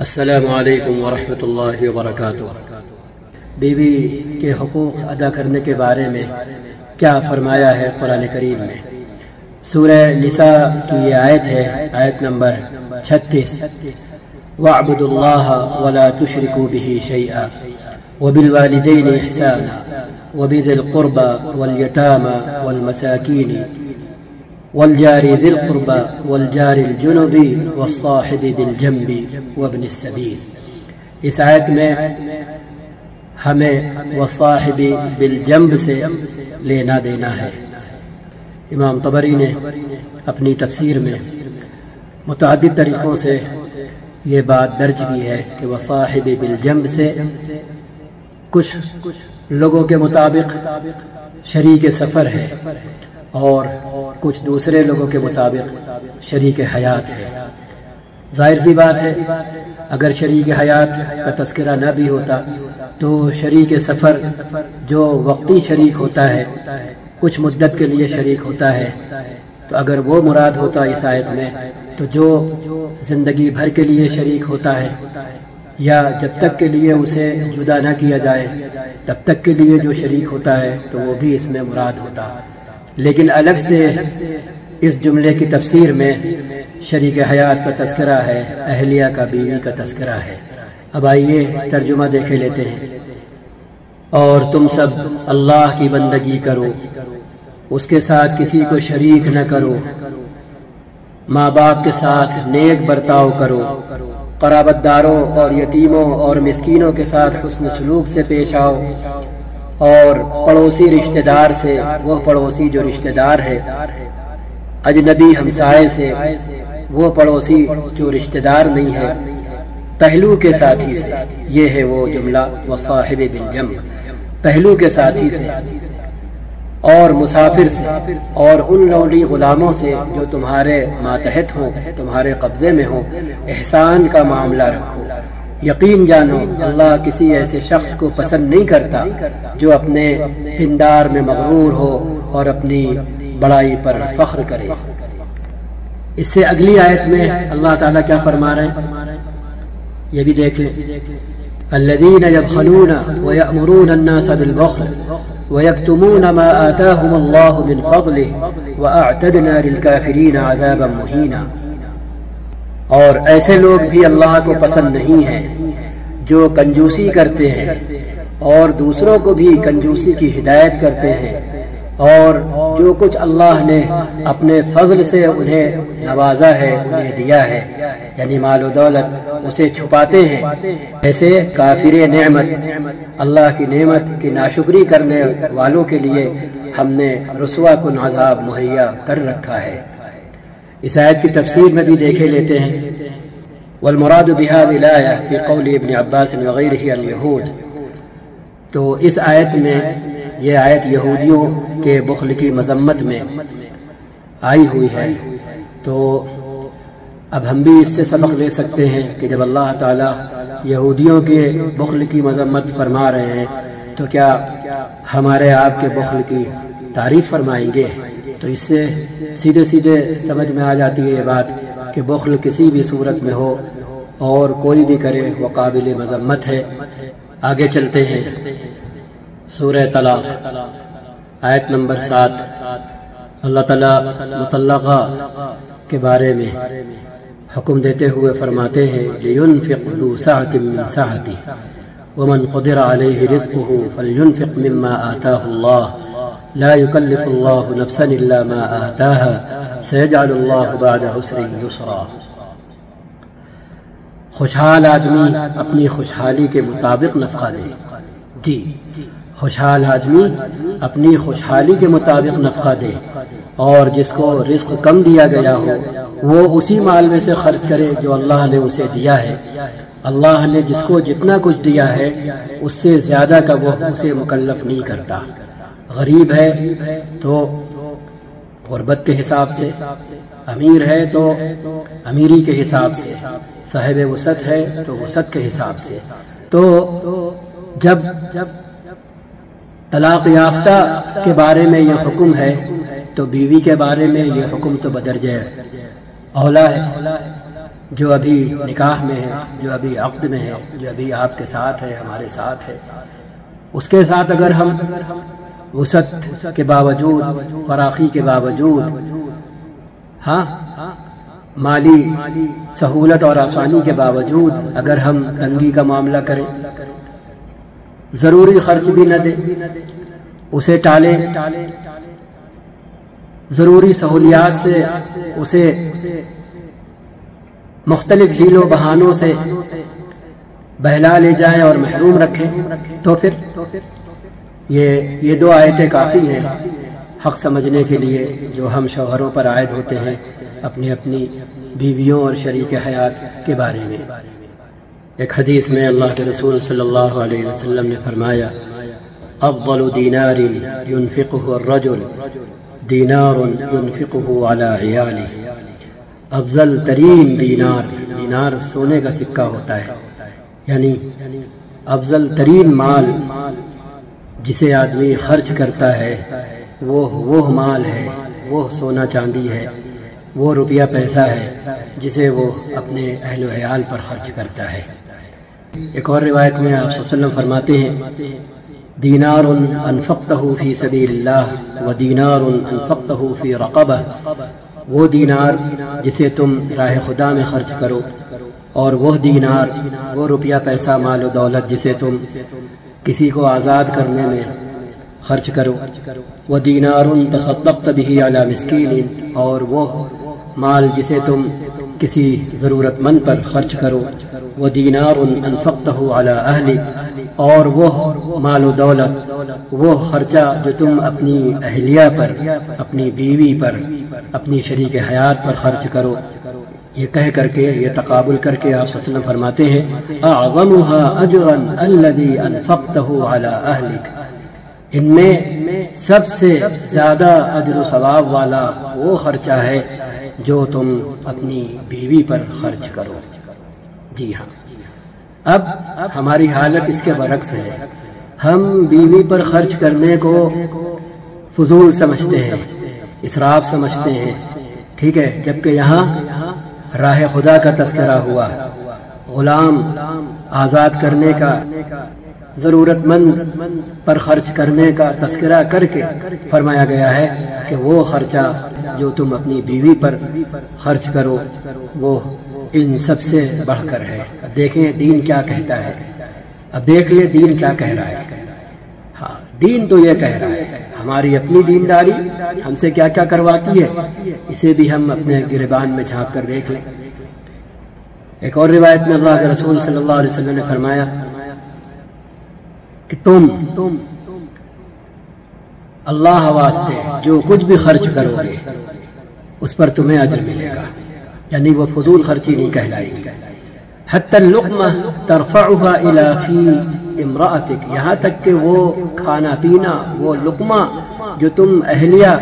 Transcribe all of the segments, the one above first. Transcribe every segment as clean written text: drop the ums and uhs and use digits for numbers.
السلام علیکم ورحمۃ اللہ وبرکاتہ۔ بیوی کے حقوق ادا کرنے کے بارے میں کیا فرمایا ہے قرآن کریم میں؟ سورہ نساء کی یہ آیت ہے، آیت نمبر 36، وَاعْبُدُوا اللَّهَ وَلَا تُشْرِكُوا بِهِ شَيْئًا وَبِالْوَالِدَيْنِ إِحْسَانًا وَبِذِي الْقُرْبَى وَالْيَتَامَى وَالْمَسَاكِينِ والجار ذي القربى والجار الجنب والصاحب بالجنب وابن السبيل۔ اس آیت میں ہمیں والصاحب بالجنب سے لینا دینا ہے۔ امام طبری نے اپنی تفسیر میں متعدد طریقوں سے یہ بات درج کی ہے کہ والصاحب بالجنب سے کچھ لوگوں کے مطابق شریک سفر ہے اور کچھ دوسرے لوگوں کے مطابق شریک حیات ہے۔ ظاہر سی بات ہے، اگر شریک حیات کا تذکرہ نہ بھی ہوتا تو شریک سفر جو وقتی شریک ہوتا ہے، کچھ مدت کے لیے شریک ہوتا ہے، تو اگر وہ مراد ہوتا اس آیت میں تو جو زندگی بھر کے لیے شریک ہوتا ہے یا جب تک کے لیے اسے جدا نہ کیا جائے تب تک کے لیے جو شریک ہوتا ہے تو وہ بھی اس میں مراد ہوتا، لیکن الگ سے اس جملے کی تفسیر میں شریک حیات کا تذکرہ ہے، اہلیہ کا، بیوی کا تذکرہ ہے۔ اب آئیے ترجمہ دیکھے لیتے ہیں۔ اور تم سب اللہ کی بندگی کرو، اس کے ساتھ کسی کو شریک نہ کرو، ماں باپ کے ساتھ نیک برتاؤ کرو، قرابت داروں اور یتیموں اور مسکینوں کے ساتھ حسن سلوک سے پیش آؤ، اور پڑوسی رشتہ دار سے، وہ پڑوسی جو رشتہ دار ہے، اجنبی ہمسائے سے، وہ پڑوسی جو رشتہ دار نہیں ہے، پہلو کے ساتھی سے، یہ ہے وہ جملہ وصاحب بالجنب، پہلو کے ساتھی سے، اور مسافر سے، اور ان لولی غلاموں سے جو تمہارے ماتحت ہوں، تمہارے قبضے میں ہوں، احسان کا معاملہ رکھو۔ یقین جانو اللہ کسی ایسے شخص کو پسند نہیں کرتا جو اپنے پندار میں مغرور ہو اور اپنی بڑائی پر فخر کرے۔ اس سے اگلی آیت میں اللہ تعالیٰ کیا فرما رہے ہیں یہ بھی دیکھ لیں۔ الذین یبخلون ویأمرون الناس بالبخل ویکتمون ما آتاہم اللہ من فضلہ واعتدنا للکافرین عذابا مہینا۔ اور ایسے لوگ بھی اللہ کو پسند نہیں ہیں جو کنجوسی کرتے ہیں اور دوسروں کو بھی کنجوسی کی ہدایت کرتے ہیں، اور جو کچھ اللہ نے اپنے فضل سے انہیں نوازا ہے، انہیں دیا ہے، یعنی مال و دولت، اسے چھپاتے ہیں۔ ایسے کافر نعمت، اللہ کی نعمت کی ناشکری کرنے والوں کے لیے ہم نے رسوا کن عذاب مہیا کر رکھا ہے۔ اس آیت کی تفسیر میں بھی دیکھے لیتے ہیں۔ والمراد بهذه الآية في قول ابن عباس وغيره اليهود، تو اس آیت میں یہ آیت یہودیوں کے بخل کی مذمت میں آئی ہوئی ہے، تو اب ہم بھی اس سے سبق لے سکتے ہیں کہ جب اللہ تعالی یہودیوں کے بخل کی مذمت فرما رہے ہیں تو کیا ہمارے آپ کے بخل کی تعریف فرمائیں گے؟ تو اس سے سیدھے سیدھے سمجھ میں آ جاتی ہے یہ بات کہ بخل کسی بھی صورت میں ہو اور کوئی بھی کرے وہ قابل مذمت ہے۔ آگے چلتے ہیں، سورہ طلاق آیت نمبر 7۔ اللہ تعالیٰ مطلقہ کے بارے میں حکم دیتے ہوئے فرماتے ہیں لِيُنْفِقْ ذُو سَعْةٍ مِّن سَعْتِهِ وَمَنْ قُدِرَ عَلَيْهِ رِزْقُهُ فَلْيُنْفِقْ مِمَّا آتَاهُ اللَّهُ لا يكلف الله نفسا الا ما آتاها سيجعل الله بعد عسر يسرا۔ خوشحال آدمی اپنی خوشحالی کے مطابق نفقہ دے، جی خوشحال آدمی اپنی خوشحالی کے مطابق نفقہ دے، اور جس کو رزق کم دیا گیا ہو وہ اسی مال میں سے خرچ کرے جو اللہ نے اسے دیا ہے۔ اللہ نے جس کو جتنا کچھ دیا ہے اس سے زیادہ کا وہ اسے مکلف نہیں کرتا۔ غریب ہے تو غربت کے حساب سے، امیر ہے تو امیری کے حساب سے، صاحب وسعت ہے تو وسعت کے حساب سے۔ تو جب طلاق یافتہ کے بارے میں یہ حکم ہے تو بیوی کے بارے میں یہ حکم تو بدرجہ اولا ہے جو ابھی نکاح میں ہے، جو ابھی عقد میں ہے، جو ابھی آپ کے ساتھ ہے، ہمارے ساتھ ہے، اس کے ساتھ اگر ہم وسعت کے باوجود، فراخی کے باوجود، ہاں مالی سہولت اور آسانی کے باوجود اگر ہم تنگی کا معاملہ کریں، ضروری خرچ بھی نہ دیں، اسے ٹالیں، ضروری سہولیات سے اسے مختلف حیل و بہانوں سے بہلا لے جائیں اور محروم رکھیں، تو پھر یہ دو آیتیں کافی ہیں حق سمجھنے کے لیے جو ہم شوہروں پر عائد ہوتے ہیں اپنی اپنی بیویوں اور شریک حیات کے بارے میں۔ ایک حدیث میں اللہ کے رسول صلی اللہ علیہ وسلم نے فرمایا، افضل دینار ينفقه الرجل دینار ينفقه على عیاله، افضل ترین دینار سونے کا سکہ ہوتا ہے، یعنی افضل ترین مال جسے آدمی خرچ کرتا ہے وہ مال ہے، وہ سونا چاندی ہے، وہ روپیہ پیسہ ہے جسے وہ اپنے اہل و عیال پر خرچ کرتا ہے۔ ایک اور روایت میں آپ صلی اللہ علیہ وسلم فرماتے ہیں، دینار انفقتہ فی سبیل اللہ و دینار انفقتہ فی رقبہ، وہ دینار جسے تم راہ خدا میں خرچ کرو، اور وہ دینار، وہ روپیہ پیسہ مال و دولت جسے تم کسی کو آزاد کرنے میں خرچ کرو، وہ دینار تصدقت بہ علی مسکین، اور وہ مال جسے تم کسی ضرورت مند پر خرچ کرو، وہ دینار انفقتہ علی اہلک، اور وہ مال و دولت، وہ خرچہ جو تم اپنی اہلیہ پر، اپنی بیوی پر، اپنی شریک حیات پر خرچ کرو۔ یہ کہہ کر کے، یہ تقابل کر کے آپ صلی اللہ علیہ وسلم فرماتے ہیں، اعظمها اجرا الذی انفقتہ علی اہلک، ان میں سب سے زیادہ اجر و ثواب والا وہ خرچہ ہے جو تم اپنی بیوی پر خرچ کرو۔ جی ہاں، اب ہماری حالت اس کے برعکس ہے، ہم بیوی پر خرچ کرنے کو فضول سمجھتے ہیں، اسراف سمجھتے ہیں، ٹھیک ہے، جبکہ یہاں راہ خدا کا تذکرہ ہوا، غلام آزاد کرنے کا، ضرورت مند پر خرچ کرنے کا تذکرہ کر کے فرمایا گیا ہے کہ وہ خرچہ جو تم اپنی بیوی پر خرچ کرو وہ ان سب سے بڑھ کر ہے۔ اب دیکھیں دین کیا کہتا ہے، اب دیکھ لیں دین کیا کہہ رہا ہے۔ ہاں، دین تو یہ کہہ رہا ہے، ہماری اپنی دینداری ہم سے کیا کیا کرواتی ہے، اسے بھی ہم اپنے گریبان میں جھانک کر دیکھ لیں۔ ایک اور روایت میں اللہ کے رسول صلی اللہ علیہ وسلم نے فرمایا کہ تم اللہ واسطے جو کچھ بھی خرچ کرو گے اس پر تمہیں اجر ملے گا، یعنی وہ فضول خرچی نہیں کہلائے گی۔ حتی اللقمہ ترفعها الى فی امرأتک، یہاں تک کہ وہ کھانا پینا، وہ لقمہ جو تم اہلیہ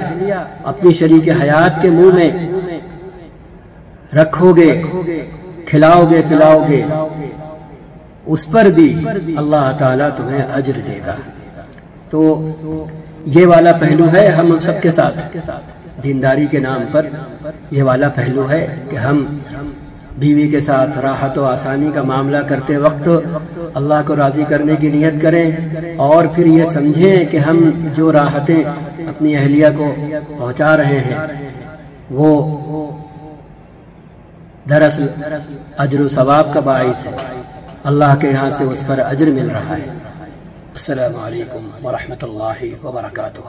اپنی شریک حیات کے منہ میں رکھو گے، کھلاؤ گے، پلاؤ گے، اس پر بھی اللہ تعالیٰ تمہیں اجر دے گا۔ تو یہ والا پہلو ہے ہم سب کے ساتھ، دینداری کے نام پر یہ والا پہلو ہے کہ ہم بیوی کے ساتھ راحت و آسانی کا معاملہ کرتے وقت اللہ کو راضی کرنے کی نیت کریں، اور پھر یہ سمجھیں کہ ہم جو راحتیں اپنی اہلیہ کو پہنچا رہے ہیں وہ دراصل اجر و ثواب کا باعث ہے، اللہ کے یہاں سے اس پر اجر مل رہا ہے۔ السلام علیکم ورحمۃ اللہ وبرکاتہ۔